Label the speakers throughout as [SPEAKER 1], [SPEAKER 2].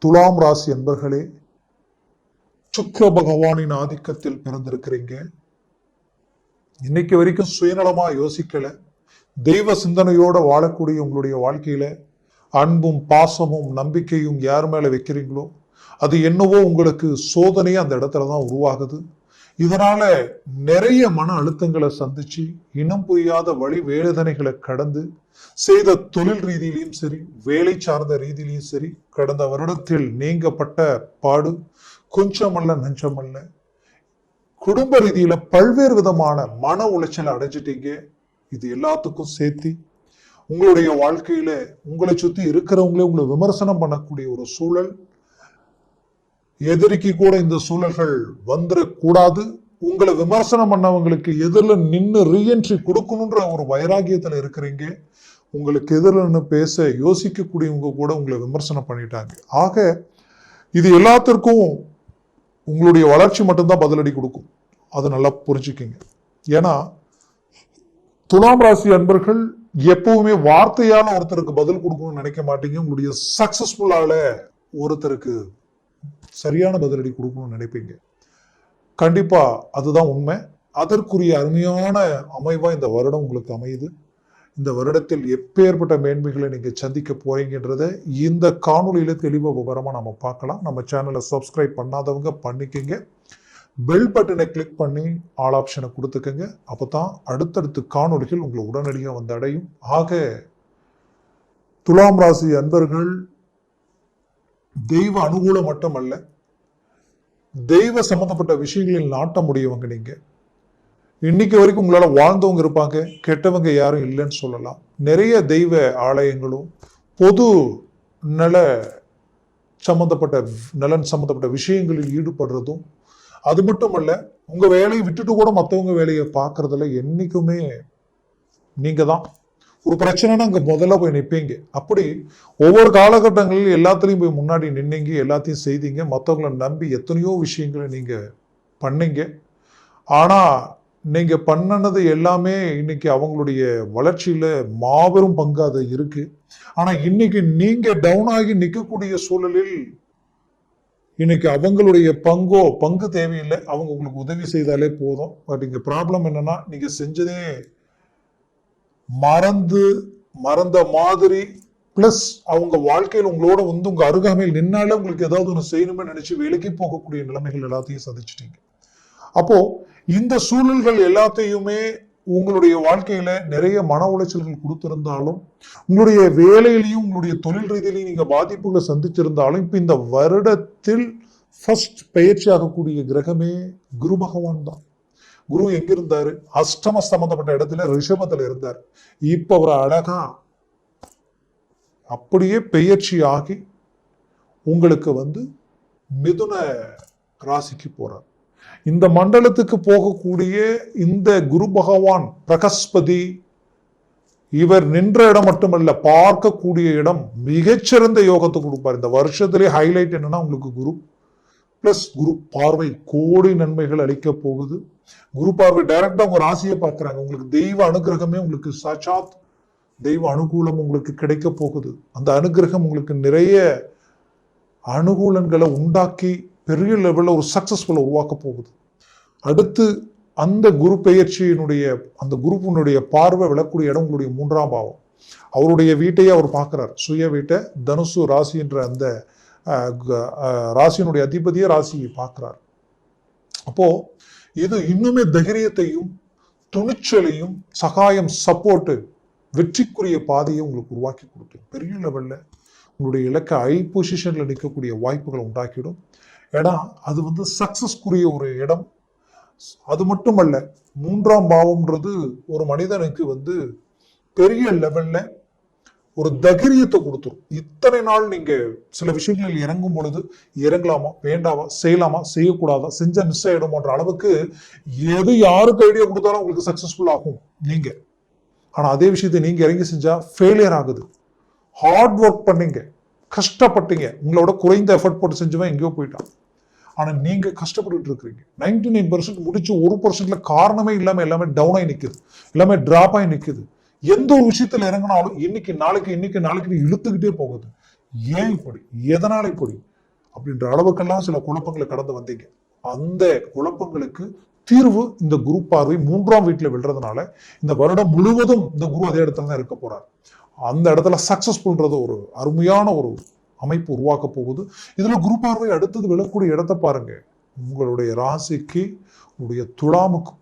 [SPEAKER 1] துலாம் ராசி என்பர்களே, சுக்கிர பகவானின் ஆதிக்கத்தில் பிறந்திருக்கிறீங்க. இன்னைக்கு வரைக்கும் சுயநலமா யோசிக்கல, தெய்வ சிந்தனையோட வாழக்கூடிய உங்களுடைய வாழ்க்கையில அன்பும் பாசமும் நம்பிக்கையும் யார் மேல வைக்கிறீங்களோ அது என்னவோ உங்களுக்கு சோதனையே அந்த இடத்துலதான் உருவாகுது. இதனால நிறைய மன அழுத்தங்களை சந்திச்சு இனம் புரியாத வழி வேதனைகளை கடந்து செய்த தொழில் ரீதியிலையும் சரி, வேலை சார்ந்த ரீதியிலையும் சரி, கடந்த வருடத்தில் நீங்கப்பட்ட பாடு கொஞ்சமல்ல நஞ்சமல்ல. குடும்ப ரீதியில பல்வேறு விதமான மன உளைச்சலை அடைஞ்சிட்டீங்க. இது எல்லாத்துக்கும் சேர்த்து உங்களுடைய வாழ்க்கையில உங்களை சுத்தி இருக்கிறவங்களே உங்களை விமர்சனம் பண்ணக்கூடிய ஒரு சூழல், எதிரிக்கு கூட இந்த சூழல்கள் வந்துடக்கூடாது. உங்களை விமர்சனம் பண்ணவங்களுக்கு எதிரில் நின்று ரீஎன்ட்ரி கொடுக்கணுன்ற ஒரு வைராகியத்துல இருக்கிறீங்க. உங்களுக்கு எதிரில் பேச யோசிக்கக்கூடியவங்க கூட உங்களை விமர்சனம் பண்ணிட்டாங்க. ஆக இது எல்லாத்திற்கும் உங்களுடைய வளர்ச்சி மட்டும்தான் பதிலடி கொடுக்கும். அதை நல்லா புரிஞ்சுக்கிங்க. ஏன்னா துலாம் ராசி அன்பர்கள் எப்பவுமே வார்த்தையால ஒருத்தருக்கு பதில் கொடுக்கணும்னு நினைக்க மாட்டீங்க. உங்களுடைய சக்சஸ்ஃபுல்லால ஒருத்தருக்கு சரியான பதிலடி கொடுக்கணும்னு நினைப்பீங்க. கண்டிப்பா அதுதான் உண்மை. அதற்குரிய அருமையான அமைவா இந்த வருடம் உங்களுக்கு அமையுது. இந்த வருடத்தில் எப்பேற்பட்ட மேன்மைகளை நீங்க சந்திக்க போறீங்கன்றத இந்த காணொலியில தெளிவா விவரமா நம்ம பார்க்கலாம். நம்ம சேனலை சப்ஸ்கிரைப் பண்ணாதவங்க பண்ணிக்கங்க. பெல் பட்டனை கிளிக் பண்ணி ஆல் ஆப்ஷனை கொடுத்துக்கங்க. அப்பதான் அடுத்தடுத்து காணொலிகள் உங்களை உடனடியாக வந்து அடையும். ஆக துலாம் ராசி அன்பர்கள் தெய்வ அனுகூலம் மட்டுமல்ல, தெய்வ சம்பந்தப்பட்ட விஷயங்களில் நாட்டம் முடியவங்க நீங்க. இன்னைக்கு வரைக்கும் உங்களால வாழ்ந்தவங்க இருப்பாங்க, கெட்டவங்க யாரும் இல்லைன்னு சொல்லலாம். நிறைய தெய்வ ஆலயங்களும் பொது நலன் சம்பந்தப்பட்ட விஷயங்களில் ஈடுபடுறதும், அது மட்டுமல்ல உங்க வேலையை விட்டுட்டு கூட மற்றவங்க வேலையை பார்க்கறதுல என்னைக்குமே நீங்க தான். ஒரு பிரச்சனைனா அங்க முதல்ல போய் நிற்பீங்க. அப்படி ஒவ்வொரு காலகட்டங்களில் எல்லாத்துலயும் போய் முன்னாடி நின்னீங்க, எல்லாத்தையும் செய்தீங்க. மற்றவங்களை நம்பி எத்தனையோ விஷயங்களை நீங்க பண்ணீங்க. ஆனா நீங்க பண்ணனது எல்லாமே இன்னைக்கு அவங்களுடைய வளர்ச்சியில மாபெரும் பங்கு அது இருக்கு. ஆனா இன்னைக்கு நீங்க டவுன் ஆகி நிற்கக்கூடிய சூழலில் இன்னைக்கு அவங்களுடைய பங்கு தேவையில்லை. அவங்க உங்களுக்கு உதவி செய்தாலே போதும். பட் இங்க ப்ராப்ளம் என்னன்னா, நீங்க செஞ்சதே மறந்த மாதிரி, பிளஸ் அவங்க வாழ்க்கையில் உங்களோட வந்து உங்க அருகாமையில் நின்னாலே உங்களுக்கு ஏதாவது ஒன்று செய்யணுமே நினைச்சு வேலைக்கு போகக்கூடிய நிலைமைகள் எல்லாத்தையும் சந்திச்சிட்டீங்க. அப்போ இந்த சூழல்கள் எல்லாத்தையுமே உங்களுடைய வாழ்க்கையில நிறைய மன உளைச்சல்கள் கொடுத்திருந்தாலும், உங்களுடைய வேலையிலையும் உங்களுடைய தொழில் ரீதியிலையும் நீங்க பாதிப்புகளை சந்திச்சிருந்தாலும், இப்ப இந்த வருடத்தில் ஃபர்ஸ்ட் பயிற்சி ஆகக்கூடிய கிரகமே குரு பகவான் தான். குரு எங்க இருந்தாரு? அஷ்டம சம்பந்தப்பட்ட இடத்துல ரிஷபத்துல இருந்தார். இப்ப அவர் அழகா அப்படியே பெயர்ச்சி ஆகி உங்களுக்கு வந்து மிதுன ராசிக்கு போறார். இந்த மண்டலத்துக்கு போகக்கூடிய இந்த குரு பகவான் பிரகஸ்பதி, இவர் நின்ற இடம் மட்டுமல்ல, பார்க்கக்கூடிய இடம் மிகச்சிறந்த யோகத்தை கொடுப்பார். இந்த வருஷத்திலே ஹைலைட் என்னன்னா உங்களுக்கு குரு பிளஸ் குரு பார்வை கோடி நன்மைகள் அளிக்க போகுது. குரு பார்வை டைரக்டா உங்க ராசியை பார்க்கிறாங்க. உங்களுக்கு தெய்வ அனுகிரகமே, உங்களுக்கு சாட்சாத் தெய்வ அனுகூலம் உங்களுக்கு கிடைக்க போகுது. அந்த அனுகிரகம் உங்களுக்கு நிறைய அனுகூலங்களை உண்டாக்கி பெரிய லெவலில் ஒரு சக்சஸ்ஃபுல்லை உருவாக்க போகுது. அடுத்து அந்த குரு பெயர்ச்சியினுடைய அந்த குருவினுடைய பார்வை விளக்கூடிய இடம் உங்களுடைய 3ஆம் பாவம். அவருடைய வீட்டையே அவர் பார்க்கிறார், சுய வீட்டை. தனுசு ராசி என்ற அந்த ராசியினுடைய அதிபதியை ராசியை பார்க்கிறார். அப்போ இது இன்னுமே தைரியத்தையும் துணிச்சலையும் சகாயம் சப்போர்ட்டு வெற்றிக்குரிய பாதையை உங்களுக்கு உருவாக்கி கொடுக்கும். பெரிய லெவல்ல உங்களுடைய இலக்கை ஹை பொசிஷன்ல நிற்கக்கூடிய வாய்ப்புகளை உண்டாக்கிடும். ஏன்னா அது வந்து சக்சஸ்க்குரிய ஒரு இடம். அது மட்டுமல்ல, 3ஆம் பாவம்ன்றது ஒரு மனிதனுக்கு வந்து பெரிய லெவல்ல ஒரு தைரியத்தை கொடுத்துரும். இத்தனை நாள் நீங்க சில விஷயங்களில் இறங்கும் பொழுது இறங்கலாமா வேண்டாமா, செய்யலாமா செய்யக்கூடாதா, செஞ்சா மிஸ் ஆயிடுமோன்ற அளவுக்கு எது யாருக்கு ஐடியா கொடுத்தாலும் உங்களுக்கு சக்சஸ்ஃபுல் ஆகும் நீங்க. ஆனா அதே விஷயத்தை நீங்க இறங்கி செஞ்சா ஃபெயிலியர் ஆகுது. ஹார்ட் ஒர்க் பண்ணீங்க, கஷ்டப்பட்டீங்க, உங்களோட குறைந்த எஃபர்ட் போட்டு செஞ்சவன் எங்கேயோ போயிட்டான். ஆனா நீங்க கஷ்டப்பட்டு இருக்கிறீங்க. 99% முடிச்சு 1%ல காரணமே இல்லாம எல்லாமே டவுன் ஆகி நிக்குது, எல்லாமே டிராப் ஆகி நிக்குது. எந்த ஒரு விஷயத்துல இறங்கினாலும் இன்னைக்கு நாளைக்கு இழுத்துக்கிட்டே போகுது. ஏன் இப்படி, எதனால இப்படி? அப்படின்ற அளவுக்கெல்லாம் சில குழப்பங்களை கடந்து வந்தீங்க. அந்த குழப்பங்களுக்கு தீர்வு இந்த குரு பார்வை 3ஆம் வீட்டுல விழுறதுனால இந்த வருடம் முழுவதும் இந்த குரு அதே இடத்துல தான் இருக்க போறார். அந்த இடத்துல சக்சஸ்ஃபுல்ன்றது ஒரு அருமையான ஒரு அமைப்பு உருவாக்க போகுது. இதுல குரு பார்வை அடுத்தது விழக்கூடிய இடத்தை பாருங்க. உங்களுடைய ராசிக்கு உங்களுடைய துலாமுக்கு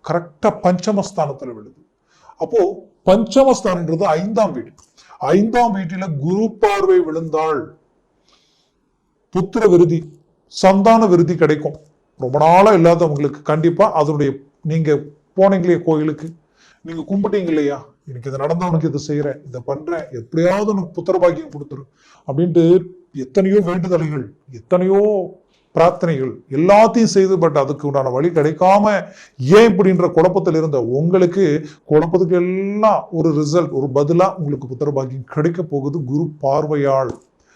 [SPEAKER 1] கரெக்டா பஞ்சமஸ்தானத்துல விழுது. அப்போ பஞ்சமஸ்தானன்றது 5ஆம் வீடு. 5ஆம் வீட்டில குரு பார்வை விழுந்தால் புத்திர விருதி, சந்தான விருதி கிடைக்கும். ரொம்ப நாளா இல்லாதவங்களுக்கு கண்டிப்பா அதனுடைய, நீங்க போனீங்களே கோயிலுக்கு, நீங்க கும்பிட்டீங்க இல்லையா, எனக்கு இது நடந்தவனுக்கு இது செய்யறேன், இதை பண்றேன், எப்படியாவது உனக்கு புத்திர பாக்கியம் கொடுத்துரு அப்படின்ட்டு எத்தனையோ வேண்டுதல்கள், எத்தனையோ பிரார்த்தனைகள் எல்லாத்தையும் செய்து, பட் அதுக்கு உண்டான வழி கிடைக்காம ஏன் இப்படின்ற குழப்பத்தில் இருந்த உங்களுக்கு, குழப்பத்துக்கு எல்லாம் ஒரு ரிசல்ட், ஒரு பதிலா உங்களுக்கு புத்திர பாக்கியம் கிடைக்க போகுது குரு பார்வையால்.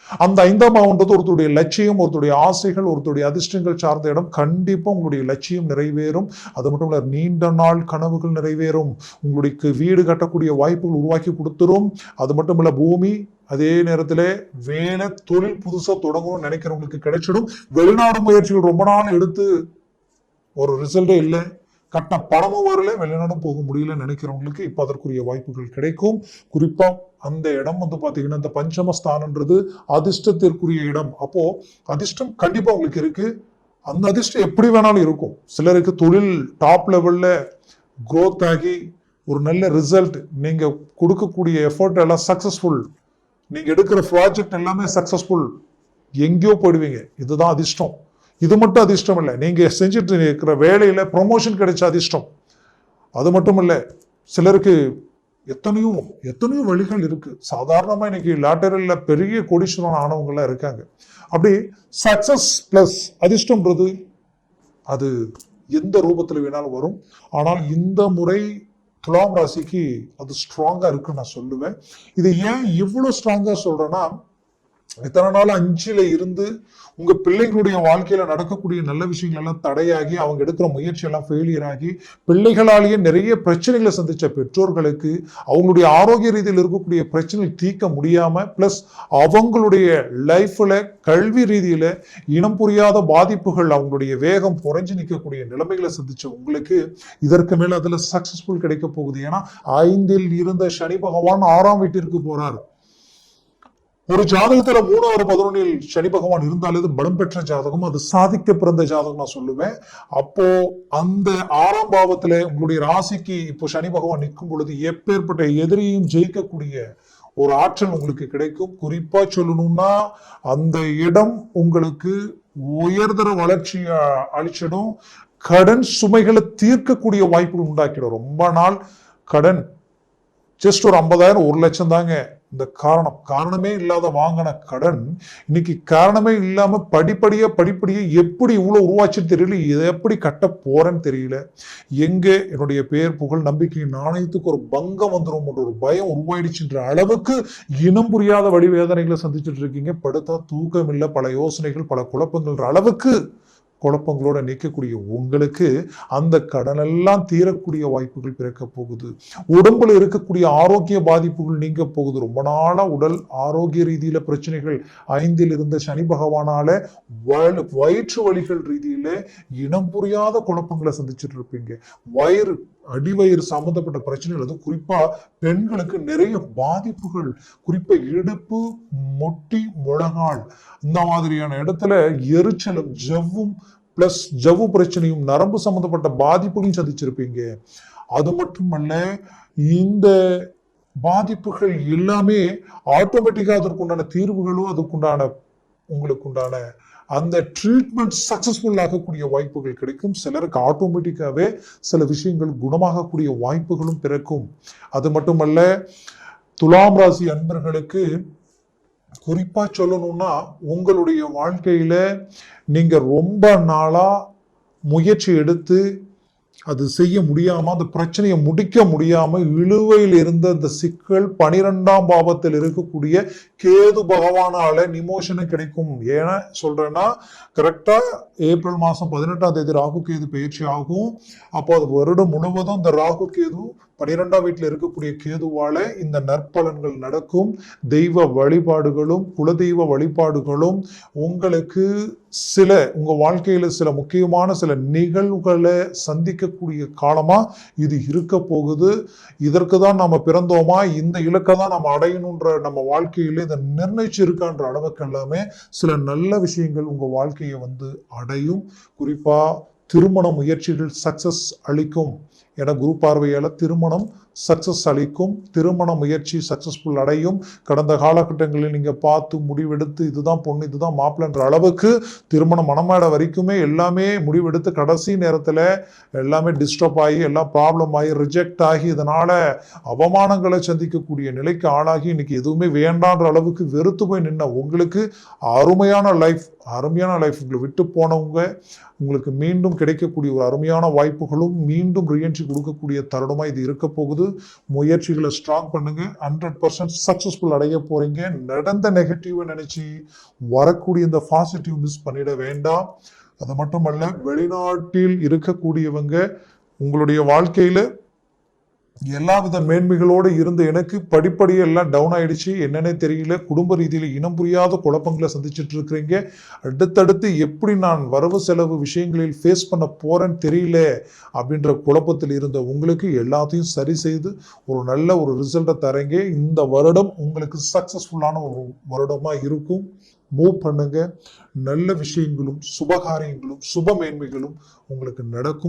[SPEAKER 1] அந்த 5ஆம் பாவம்ன்றது ஒருத்தருடைய லட்சியம், ஒருத்தருடைய ஆசைகள், ஒருத்தருடைய அதிர்ஷ்டங்கள் சார்ந்த இடம். கண்டிப்பா உங்களுடைய லட்சியம் நிறைவேறும். அது மட்டும் இல்ல, நீண்ட நாள் கனவுகள் நிறைவேறும். உங்களுக்கு வீடு கட்டக்கூடிய வாய்ப்புகள் உருவாக்கி கொடுத்துரும். அது மட்டும் இல்ல, பூமி, அதே நேரத்துல வேலை, தொழில் புதுசா தொடங்கணும்னு நினைக்கிறவங்களுக்கு கிடைச்சிடும். வெளிநாடு முயற்சிகள் ரொம்ப நாள் எடுத்து ஒரு ரிசல்ட்டே இல்லை, கட்ட பணமும் வரல, வெளிநாடும் போக முடியல நினைக்கிறவங்களுக்கு இப்ப அதற்குரிய வாய்ப்புகள் கிடைக்கும். குறிப்பா அந்த இடம் பாத்தீங்கன்னா, இந்த பஞ்சமஸ்தானன்றது அதிர்ஷ்டத்திற்குரிய இடம். அப்போ அதிர்ஷ்டம் கண்டிப்பா உங்களுக்கு இருக்கு. அந்த அதிர்ஷ்டம் எப்படி வேணாலும் இருக்கும். சிலருக்கு தொழில் டாப் லெவல்ல growth ஆகி ஒரு நல்ல ரிசல்ட், நீங்க கொடுக்கக்கூடிய எஃபர்ட் எல்லாம் சக்சஸ்ஃபுல், நீங்க எடுக்கிற ப்ராஜெக்ட் எல்லாமே சக்சஸ்ஃபுல், எங்கேயோ போயிடுவீங்க. இதுதான் அதிர்ஷ்டம். இது மட்டும் அதிர்ஷ்டம் இல்லை, நீங்க செஞ்சுட்டு இருக்கிற வேலையில ப்ரொமோஷன் கிடைச்ச அதிர்ஷ்டம். அது மட்டும் இல்ல, சிலருக்கு எத்தனையோ எத்தனையோ வழிகள் இருக்கு. சாதாரணமா இன்னைக்கு லாட்டரியில பெரிய கோடீஸ்வரன் ஆனவங்க எல்லாம் இருக்காங்க. அப்படி சக்சஸ் பிளஸ் அதிர்ஷ்டம்ன்றது அது எந்த ரூபத்துல வேணாலும் வரும். ஆனால் இந்த முறை துலாம் ராசிக்கு அது ஸ்ட்ராங்கா இருக்குன்னு நான் சொல்லுவேன். இது ஏன் இவ்வளவு ஸ்ட்ராங்கா சொல்றேன்னா, இத்தனை நாள் 5ல இருந்து உங்க பிள்ளைகளுடைய வாழ்க்கையில நடக்கக்கூடிய நல்ல விஷயங்கள் எல்லாம் தடையாகி, அவங்க எடுக்கிற முயற்சி எல்லாம் ஃபெயிலியர் ஆகி, பிள்ளைகளாலேயே நிறைய பிரச்சனைகளை சந்திச்ச பெற்றோர்களுக்கு அவங்களுடைய ஆரோக்கிய ரீதியில் இருக்கக்கூடிய பிரச்சனை தீர்க்க முடியாம, பிளஸ் அவங்களுடைய லைஃப்ல கல்வி ரீதியில இனம் புரியாத பாதிப்புகள், அவங்களுடைய வேகம் குறைஞ்சு நிற்கக்கூடிய நிலைமைகளை சந்திச்ச உங்களுக்கு இதற்கு மேல அதுல சக்சஸ்ஃபுல் கிடைக்க போகுது. ஏன்னா 5ல் இருந்த சனி பகவான் 6ஆம் வீட்டிற்கு போறாரு. ஒரு ஜாதகத்துல 3வது 11ல் சனி பகவான் இருந்தாலே அது பலம் பெற்ற ஜாதகம், அது சாதிக்க பிறந்த ஜாதகம் நான் சொல்லுவேன். அப்போ அந்த 6ஆம் பாவத்துல உங்களுடைய ராசிக்கு இப்போ சனி பகவான் நிற்கும் பொழுது எப்பேற்பட்ட எதிரியும் ஜெயிக்கக்கூடிய ஒரு ஆற்றல் உங்களுக்கு கிடைக்கும். குறிப்பா சொல்லணும்னா, அந்த இடம் உங்களுக்கு உயர்தர வளர்ச்சியை அளிச்சிடும். கடன் சுமைகளை தீர்க்கக்கூடிய வாய்ப்புகள் உண்டாக்கிடும். ரொம்ப நாள் கடன், ஜஸ்ட் ஒரு 50,000 1 லட்சம் தாங்க இந்த காரணமே இல்லாத வாங்கின கடன் இன்னைக்கு காரணமே இல்லாம படிப்படியா எப்படி இவ்வளவு உருவாச்சுன்னு தெரியல, இதை எப்படி கட்ட போறேன்னு தெரியல, எங்க என்னுடைய பேர் புகழ் நம்பிக்கை நாணயத்துக்கு ஒரு பங்கம் வந்துடும் ஒரு பயம் உருவாயிடுச்சுன்ற அளவுக்கு இனம் புரியாத வழி வேதனைகளை சந்திச்சுட்டு இருக்கீங்க. படுத்தா தூக்கம் இல்லை, பல யோசனைகள், பல குழப்பங்கள்ன்ற அளவுக்கு குழப்பங்களோட நிற்கக்கூடிய உங்களுக்கு அந்த கடனெல்லாம் தீரக்கூடிய வாய்ப்புகள் பிறக்க போகுது. உடம்புல இருக்கக்கூடிய ஆரோக்கிய பாதிப்புகள் நீங்க போகுது. ரொம்ப நாளா உடல் ஆரோக்கிய ரீதியில பிரச்சனைகள், 5ல் இருந்த சனி பகவானால வயிற்று வலிகள் ரீதியில இனம் புரியாத குழப்பங்களை சந்திச்சுட்டு இருப்பீங்க. வயிறு, அடிவயிறு சம்பந்தப்பட்ட பிரச்சனைகள், அது குறிப்பா பெண்களுக்கு நிறைய பாதிப்புகள், குறிப்பா இடுப்பு, முட்டி, முழங்கால் இந்த மாதிரியான இடத்துல எரிச்சலும், ஜவ்வும் பிளஸ் ஜவ்வு பிரச்சனையும், நரம்பு சம்பந்தப்பட்ட பாதிப்புகளையும் சந்திச்சிருப்பீங்க. அது மட்டுமல்ல, இந்த பாதிப்புகள் எல்லாமே ஆட்டோமேட்டிக்கா அதற்குண்டான தீர்வுகளும், அதுக்குண்டான உங்களுக்குண்டான அந்த ட்ரீட்மெண்ட் சக்சஸ்ஃபுல் ஆகக்கூடிய வாய்ப்புகள் கிடைக்கும். சிலருக்கு ஆட்டோமேட்டிக்காவே சில விஷயங்கள் குணமாகக்கூடிய வாய்ப்புகளும் பிறக்கும். அது மட்டுமல்ல, துலாம் ராசி அன்பர்களுக்கு குறிப்பா சொல்லணும்னா, உங்களுடைய வாழ்க்கையில நீங்க ரொம்ப நாளா முயற்சி எடுத்து அது செய்ய முடியாம, அந்த பிரச்சனையை முடிக்க முடியாம இழுவையில் இருந்த அந்த சிக்கல் 12ஆம் பாவத்தில் இருக்கக்கூடிய கேது பகவானால நிமோஷனும் கிடைக்கும். ஏன்னா சொல்றேன்னா, கரெக்டா ஏப்ரல் மாசம் 18ஆம் தேதி ராகு கேது பயிற்சி ஆகும். அப்போ அது வருடம் முழுவதும் இந்த ராகு கேது 12ஆம் வீட்டில் இருக்கக்கூடிய கேதுவால இந்த நற்பலன்கள் நடக்கும். தெய்வ வழிபாடுகளும் குலதெய்வ வழிபாடுகளும் உங்களுக்கு உங்க வாழ்க்கையில சில முக்கியமான சில நிகழ்வுகளை சந்திக்கக்கூடிய காலமா இது இருக்க போகுது. இதற்கு தான் நம்ம பிறந்தோமா, இந்த இலக்கை தான் நம்ம அடையணுன்ற நம்ம வாழ்க்கையில இதை நிர்ணயிச்சு இருக்கான்ற அளவுக்கு எல்லாமே சில நல்ல விஷயங்கள் உங்க வாழ்க்கையை அடையும். குறிப்பா திருமண முயற்சிகள் சக்சஸ் அளிக்கும். என குரு பார்வையால திருமணம் சக்சஸ் அளிக்கும். திருமண முயற்சி சக்சஸ்ஃபுல் அடையும். கடந்த காலகட்டங்களில் நீங்க பார்த்து முடிவெடுத்து இதுதான் பொண்ணு இதுதான் மாப்பிள்ளைன்ற அளவுக்கு திருமணம் மனமாட வரைக்குமே எல்லாமே முடிவெடுத்து கடைசி நேரத்துல எல்லாமே டிஸ்டர்ப் ஆகி எல்லாம் ப்ராப்ளம் ஆகி ரிஜெக்ட் ஆகி இதனால அவமானங்களை சந்திக்கக்கூடிய நிலைக்கு ஆளாகி இன்னைக்கு எதுவுமே வேண்டான்ற அளவுக்கு வெறுத்து போய் நின்ன உங்களுக்கு அருமையான லைஃப் உங்களை விட்டு போனவங்க உங்களுக்கு மீண்டும் கிடைக்கக்கூடிய ஒரு அருமையான வாய்ப்புகளும் மீண்டும் ரீஎன்ட்ரி கொடுக்கக்கூடிய தருணமா இது இருக்க போகுது. முயற்சிகளை ஸ்ட்ராங் பண்ணுங்க. 100% சக்சஸ்ஃபுல் அடைய போறீங்க. நடந்த நெகட்டிவ் நினைச்சு வரக்கூடிய இந்த பாசிட்டிவ் மிஸ் பண்ணிட வேண்டாம். அது மட்டுமல்ல, வெளிநாட்டில் இருக்கக்கூடியவங்க உங்களுடைய வாழ்க்கையில எல்லாவித மேன்மைகளோடு இருந்த எனக்கு படிப்படியே எல்லாம் டவுன் ஆயிடுச்சு. என்னன்னே தெரியல. குடும்ப ரீதியில இனம் புரியாத குழப்பங்களை சந்திச்சுட்டு இருக்கிறீங்க. அடுத்தடுத்து எப்படி நான் வரவு செலவு விஷயங்களில் ஃபேஸ் பண்ண போறேன்னு தெரியல அப்படின்ற குழப்பத்தில் இருந்த உங்களுக்கு எல்லாத்தையும் சரி செய்து ஒரு நல்ல ஒரு ரிசல்ட்டை தரீங்க. இந்த வருடம் உங்களுக்கு சக்சஸ்ஃபுல்லான ஒரு வருடமா இருக்கும். மூவ் பண்ணுங்க. நல்ல விஷயங்களும் சுபகாரியங்களும் சுப மேன்மைகளும் உங்களுக்கு நடக்கும்.